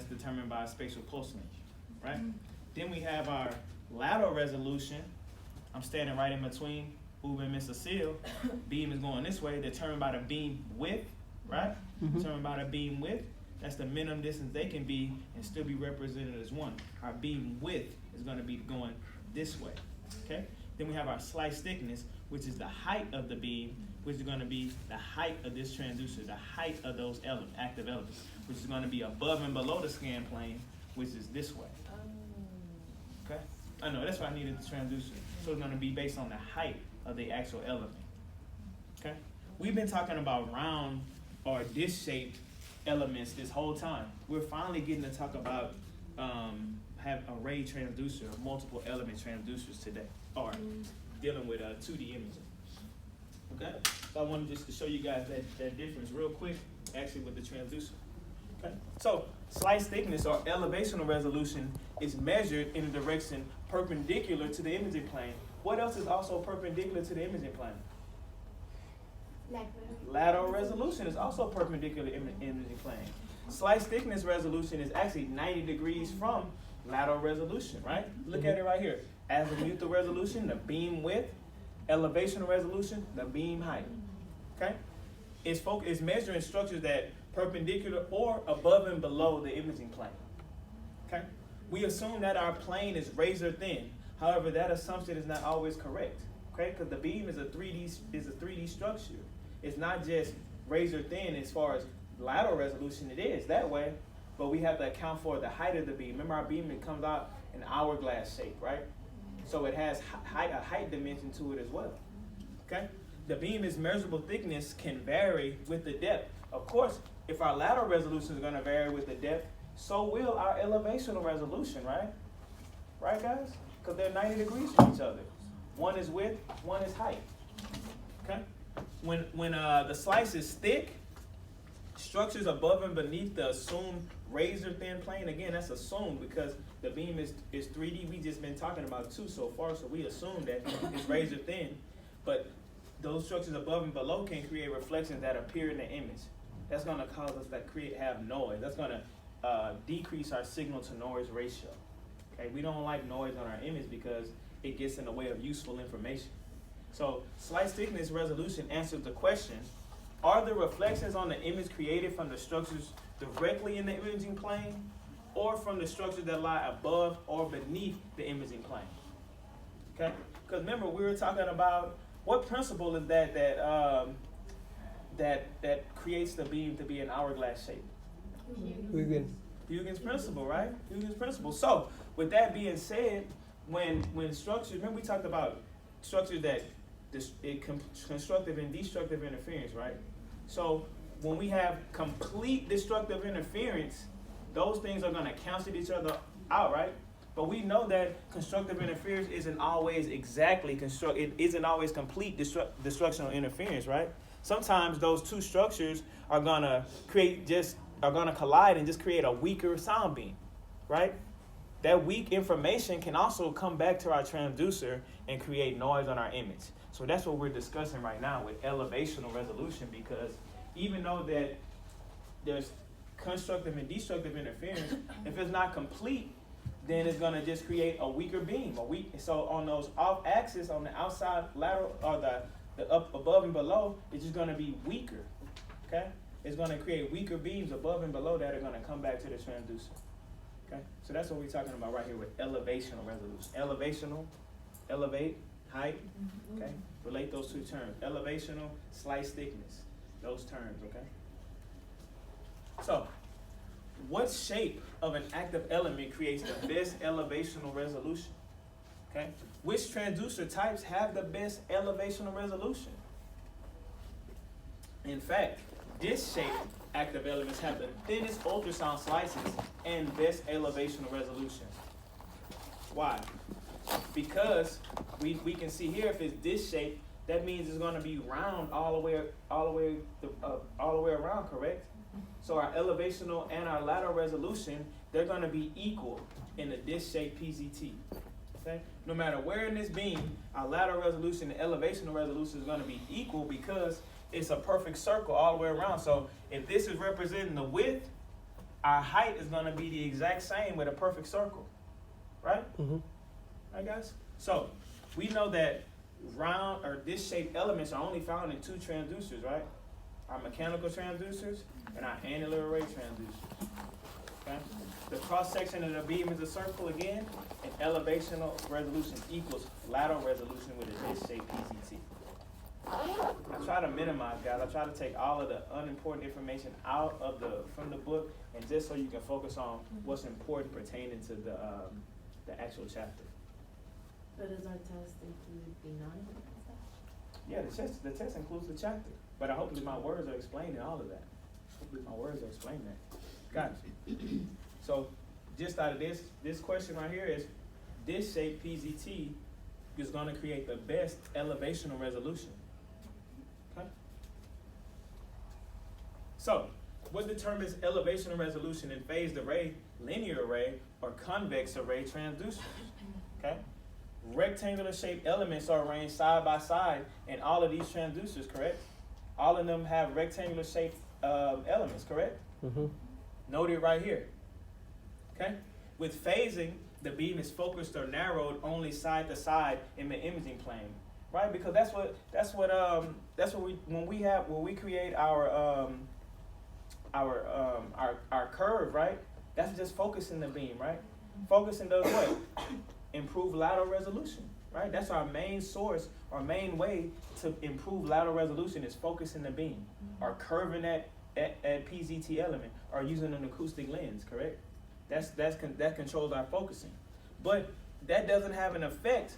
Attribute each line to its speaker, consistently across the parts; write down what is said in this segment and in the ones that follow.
Speaker 1: that's determined by spatial pulse length, right? Then we have our lateral resolution. I'm standing right in between Uber and Mr. Seal. Beam is going this way, determined by the beam width, right? Determined by the beam width. That's the minimum distance they can be and still be represented as one. Our beam width is going to be going this way, okay? Then we have our slice thickness, which is the height of the beam, which is going to be the height of this transducer, the height of those active elements, which is going to be above and below the scan plane, which is this way. Okay? I know, that's why I needed the transducer. So it's going to be based on the height of the actual element. Okay? We've been talking about round or disc-shaped elements this whole time. We're finally getting to talk about have array transducer, multiple element transducers today, or dealing with 2D imaging. Okay? So I wanted just to show you guys that difference real quick, actually with the transducer. Okay? So slice thickness or elevational resolution is measured in a direction perpendicular to the imaging plane. What else is also perpendicular to the imaging plane? Lateral resolution is also perpendicular to the imaging plane. Slice thickness resolution is actually 90 degrees from lateral resolution, right? Look at it right here. Azimuthal resolution, the beam width. Elevational resolution, the beam height. Okay? It's measuring structures that perpendicular or above and below the imaging plane. Okay? We assume that our plane is razor thin. However, that assumption is not always correct. Okay? Because the beam is a 3D structure. It's not just razor thin as far as lateral resolution. It is that way, but we have to account for the height of the beam. Remember, our beam, it comes out in hourglass shape, right? So it has a height dimension to it as well. Okay? The beam's measurable thickness can vary with the depth. Of course, if our lateral resolution is going to vary with the depth, so will our elevational resolution, right? Right, guys? Because they're 90 degrees from each other. One is width, one is height. Okay? When the slice is thick, structures above and beneath the assumed razor thin plane, again, that's assumed because the beam is 3D. We just been talking about 2 so far, so we assume that it's razor thin. But those structures above and below can create reflections that appear in the image. That's going to cause us to have noise. That's going to decrease our signal to noise ratio. Okay, we don't like noise on our image because it gets in the way of useful information. So slice thickness resolution answers the question: are the reflections on the image created from the structures directly in the imaging plane, or from the structures that lie above or beneath the imaging plane? Okay, because remember we were talking about what principle is that creates the beam to be an hourglass shape? Huygens principle, right? Huygens principle. So with that being said, when structures, remember we talked about structures that constructive and destructive interference, right? So when we have complete destructive interference, those things are going to cancel each other out, right? But we know that constructive interference isn't always it isn't always complete destructional interference, right? Sometimes those two structures are going to collide and just create a weaker sound beam, right? That weak information can also come back to our transducer and create noise on our image. So that's what we're discussing right now with elevational resolution, because even though that there's constructive and destructive interference, if it's not complete, then it's going to just create a weaker beam. So on those off axis, on the outside lateral, or the up above and below, it's just going to be weaker. Okay? It's going to create weaker beams above and below that are going to come back to the transducer. Okay? So that's what we're talking about right here with elevational resolution. Elevational, elevate, height. Okay? Relate those two terms. Elevational, slice thickness. Those terms, okay? So, what shape of an active element creates the best elevational resolution? Okay? Which transducer types have the best elevational resolution? In fact, disc-shaped active elements have the thinnest ultrasound slices and best elevational resolution. Why? Because we can see here, if it's disc-shaped, that means it's going to be round all the way around, correct? So our elevational and our lateral resolution, they're going to be equal in the disc-shaped PZT. Okay? No matter where in this beam, our lateral resolution and elevational resolution is going to be equal because it's a perfect circle all the way around. So if this is representing the width, our height is going to be the exact same with a perfect circle, right?
Speaker 2: Mm-hmm.
Speaker 1: Right, guys? So we know that round or disc-shaped elements are only found in two transducers, right? Our mechanical transducers and our annular array transducers. Okay? The cross-section of the beam is a circle again, and elevational resolution equals lateral resolution with a disc-shaped PZT. I try to minimize, guys. I try to take all of the unimportant information out of from the book, and just so you can focus on what's important pertaining to the actual chapter.
Speaker 3: So does our test include B9?
Speaker 1: Yeah, the test includes the chapter, but hopefully my words are explaining all of that. Hopefully my words are explaining that. Got it. So just out of this question right here is, this shape PZT is going to create the best elevational resolution. Okay. So what determines elevational resolution in phased array, linear array, or convex array transducers? Okay. Rectangular shaped elements are arranged side by side in all of these transducers, correct? All of them have rectangular shaped elements, correct?
Speaker 2: Mm-hmm.
Speaker 1: Noted right here. Okay? With phasing, the beam is focused or narrowed only side to side in the imaging plane, right? Because that's what when we create our curve, right? That's just focusing the beam, right? Focusing does what? Improve lateral resolution, right? That's our main source, our main way to improve lateral resolution is focusing the beam, or curving that PZT element, or using an acoustic lens, correct? That controls our focusing, but that doesn't have an effect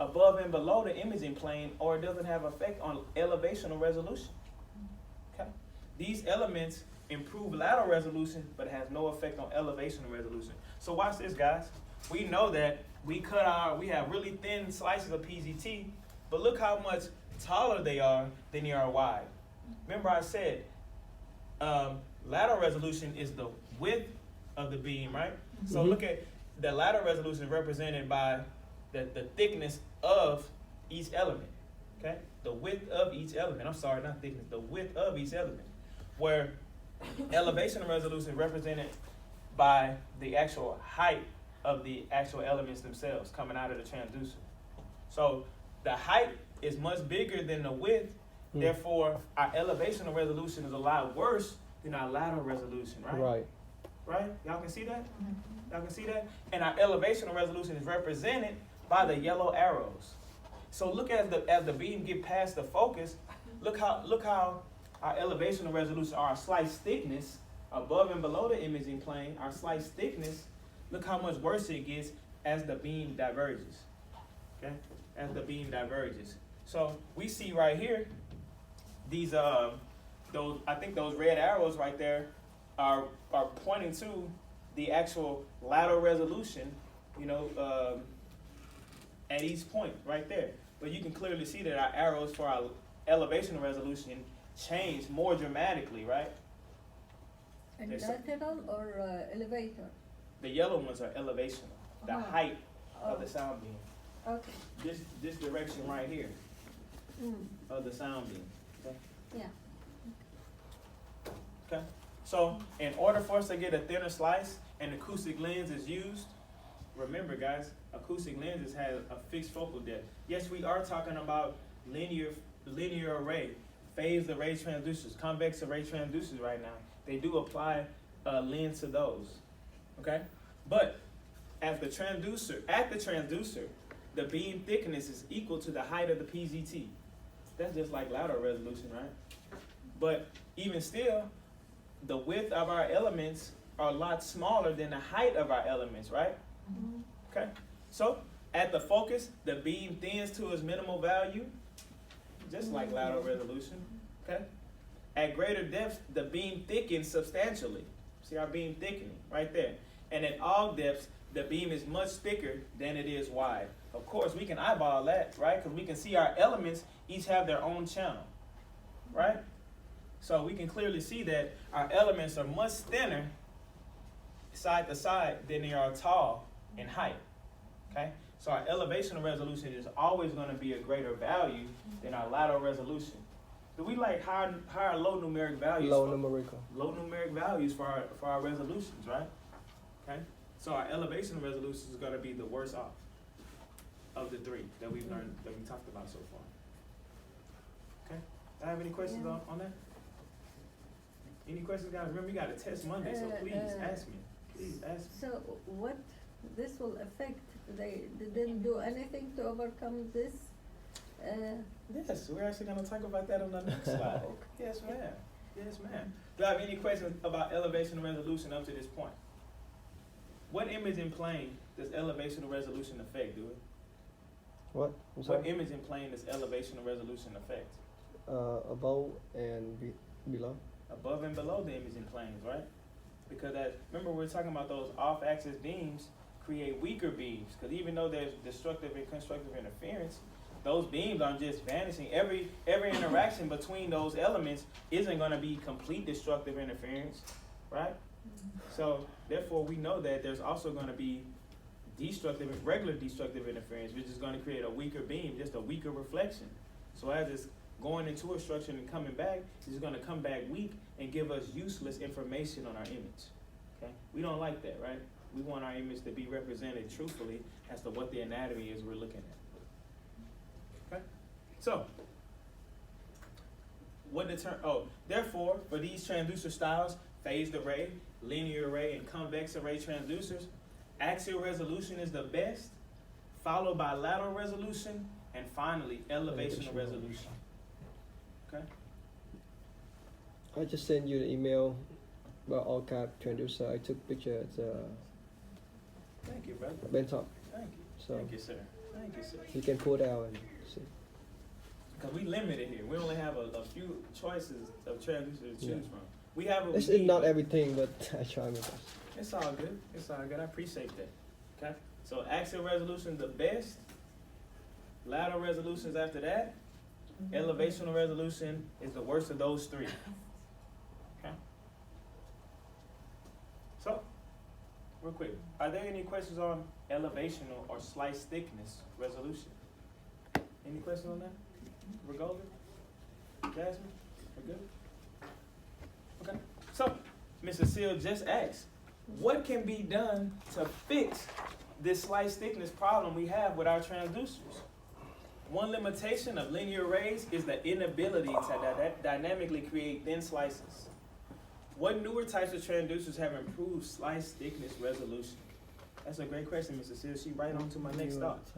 Speaker 1: above and below the imaging plane, or it doesn't have effect on elevational resolution. Okay, these elements improve lateral resolution, but has no effect on elevational resolution. So watch this, guys. We know that we have really thin slices of PZT, but look how much taller they are than they are wide. Remember I said lateral resolution is the width of the beam, right? Mm-hmm. So look at the lateral resolution represented by the thickness of each element, okay? The width of each element. I'm sorry, not thickness, the width of each element. Where elevation resolution represented by the actual height of the actual elements themselves coming out of the transducer. So the height is much bigger than the width, therefore our elevational resolution is a lot worse than our lateral resolution, right?
Speaker 2: Right.
Speaker 1: Right? Y'all can see that? Y'all can see that? And our elevational resolution is represented by the yellow arrows. So look as the beam get past the focus, look how our elevational resolution, our slice thickness above and below the imaging plane, our slice thickness, look how much worse it gets as the beam diverges. Okay? As the beam diverges. So we see right here, these those red arrows right there are pointing to the actual lateral resolution, at each point right there. But you can clearly see that our arrows for our elevation resolution change more dramatically, right?
Speaker 4: And lateral or elevator?
Speaker 1: The yellow ones are elevational, the height of the sound beam.
Speaker 4: Okay.
Speaker 1: This direction right here of the sound beam. Okay?
Speaker 4: Yeah.
Speaker 1: Okay. So in order for us to get a thinner slice, an acoustic lens is used. Remember, guys, acoustic lenses have a fixed focal depth. Yes, we are talking about linear array, phased array transducers, convex array transducers right now. They do apply a lens to those. Okay? But at the transducer, the beam thickness is equal to the height of the PZT. That's just like lateral resolution, right? But even still, the width of our elements are a lot smaller than the height of our elements, right? Mm-hmm. Okay? So at the focus, the beam thins to its minimal value, just like lateral resolution. Okay? At greater depths, the beam thickens substantially. See our beam thickening right there. And at all depths, the beam is much thicker than it is wide. Of course, we can eyeball that, right? Because we can see our elements each have their own channel, right? So we can clearly see that our elements are much thinner side to side than they are tall in height, okay? So our elevational resolution is always going to be a greater value than our lateral resolution. Do we like higher low numeric values?
Speaker 2: Low numerical.
Speaker 1: Low numeric values for our resolutions, right? Okay. So our elevation resolution is going to be the worst off of the three that we've learned, that we talked about so far. Okay. Do I have any questions on that? Any questions, guys? Remember, we got a test Monday, so please ask me. Please ask me.
Speaker 4: So what this will affect, they didn't do anything to overcome this?
Speaker 1: Yes, we're actually going to talk about that on the next slide. Yes, ma'am. Yes, ma'am. Do I have any questions about elevation and resolution up to this point? What imaging plane does elevation and resolution affect, do it?
Speaker 2: What? I'm sorry?
Speaker 1: What imaging plane does elevation and resolution affect?
Speaker 2: Above and below.
Speaker 1: Above and below the imaging planes, right? Because remember we were talking about those off-axis beams create weaker beams, because even though there's destructive and constructive interference, those beams aren't just vanishing. Every interaction between those elements isn't going to be complete destructive interference, right? So therefore, we know that there's also going to be regular destructive interference, which is going to create a weaker beam, just a weaker reflection. So as it's going into a structure and coming back, it's going to come back weak and give us useless information on our image. Okay, we don't like that, right? We want our image to be represented truthfully as to what the anatomy is we're looking at. Okay, so therefore, for these transducer styles, phased array, linear array, and convex array transducers, axial resolution is the best, followed by lateral resolution, and finally elevational resolution. Okay.
Speaker 2: I just sent you the email about all cap transducer. I took picture at
Speaker 1: Thank you, brother.
Speaker 2: Bentop.
Speaker 1: Thank you.
Speaker 2: So
Speaker 1: Thank you, sir. Thank you, sir.
Speaker 2: you can pull it out and see.
Speaker 1: Because we limited here. We only have a few choices of transducers to choose from. We have
Speaker 2: It's not everything, but I try my best.
Speaker 1: It's all good. It's all good. I appreciate that. Okay. So axial resolution the best. Lateral resolutions after that. Elevational resolution is the worst of those three. Okay. So, real quick, are there any questions on elevational or slice thickness resolution? Any questions on that? Regola? Jasmine? We're good? Okay. So, Mr. Seal just asked, what can be done to fix this slice thickness problem we have with our transducers? One limitation of linear arrays is the inability to dynamically create thin slices. What newer types of transducers have improved slice thickness resolution? That's a great question, Mr. Seal. She right on to my next thought.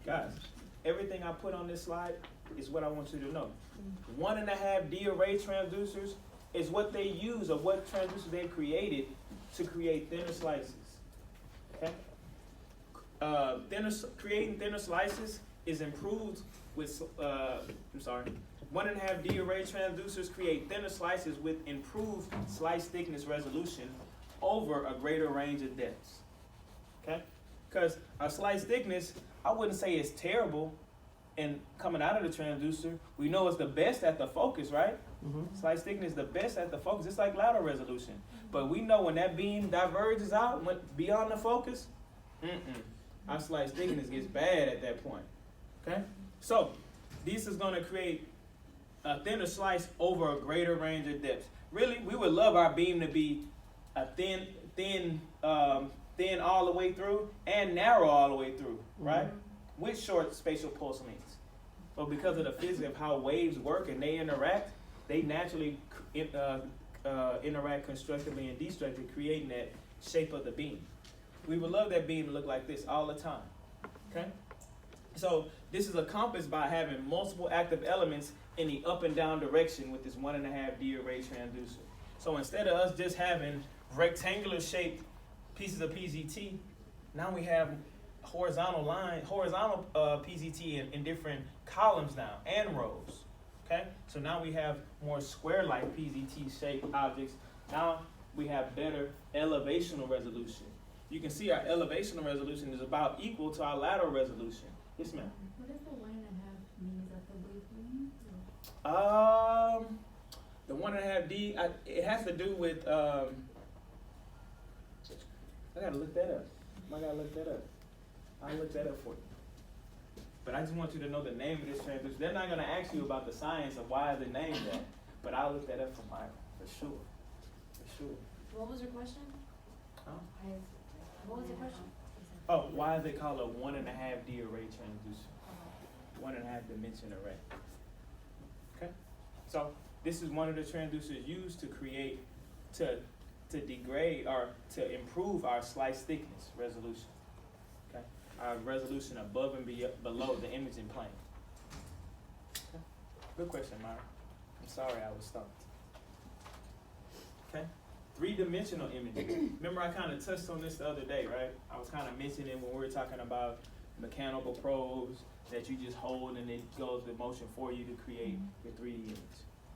Speaker 1: Guys, everything I put on this slide is what I want you to know. 1.5D array transducers is what they use, or what transducers they've created to create thinner slices. Okay? Creating thinner slices is improved with, 1.5D array transducers create thinner slices with improved slice thickness resolution over a greater range of depths. Okay? Because our slice thickness, I wouldn't say it's terrible, and coming out of the transducer, we know it's the best at the focus, right? Mm-hmm. Slice thickness is the best at the focus. It's like lateral resolution. But we know when that beam diverges out, beyond the focus, our slice thickness gets bad at that point. Okay? So, this is going to create a thinner slice over a greater range of depths. Really, we would love our beam to be a thin all the way through and narrow all the way through, right? With short spatial pulse lengths. But because of the physics of how waves work and they interact, they naturally interact constructively and destructively, creating that shape of the beam. We would love that beam to look like this all the time. Okay? So this is accomplished by having multiple active elements in the up and down direction with this 1.5D array transducer. So instead of us just having rectangular shaped pieces of PZT, now we have horizontal PZT in different columns now and rows. Okay? So now we have more square-like PZT shaped objects. Now we have better elevational resolution. You can see our elevational resolution is about equal to our lateral resolution. Yes, ma'am.
Speaker 3: What does the 1.5 mean? Is that the wavelength?
Speaker 1: The 1.5D, it has to do with, I gotta look that up. I'll look that up for you. But I just want you to know the name of this transducer. They're not going to ask you about the science of why the name that, but I'll look that up for Myra, for sure. For sure.
Speaker 5: What was your question?
Speaker 1: Huh?
Speaker 5: What was the question?
Speaker 1: Oh, why is it called a 1.5D array transducer? 1.5 dimension array. Okay? So this is one of the transducers used to create, to degrade or to improve our slice thickness resolution. Okay? Our resolution above and below the imaging plane. Okay? Good question, Myra. I'm sorry I was stumped. Okay? 3-dimensional imaging. Remember I kind of touched on this the other day, right? I was kind of mentioning when we were talking about mechanical probes that you just hold and it goes with motion for you to create your 3D image.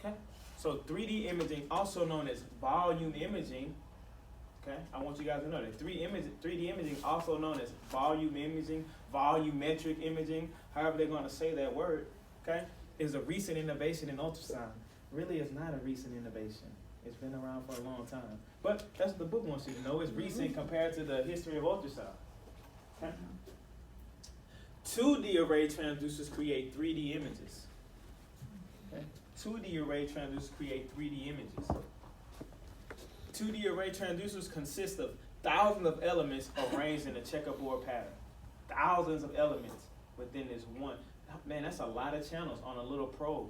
Speaker 1: Okay? So 3D imaging, also known as volume imaging, okay? I want you guys to know that 3D imaging, also known as volume imaging, volumetric imaging, however they're going to say that word, okay, is a recent innovation in ultrasound. Really, it's not a recent innovation. It's been around for a long time. But that's what the book wants you to know. It's recent compared to the history of ultrasound. Okay? 2D array transducers create 3D images. Okay? 2D array transducers create 3D images. 2D array transducers consist of thousands of elements arranged in a checkerboard pattern. Thousands of elements within this one. Man, that's a lot of channels on a little probe.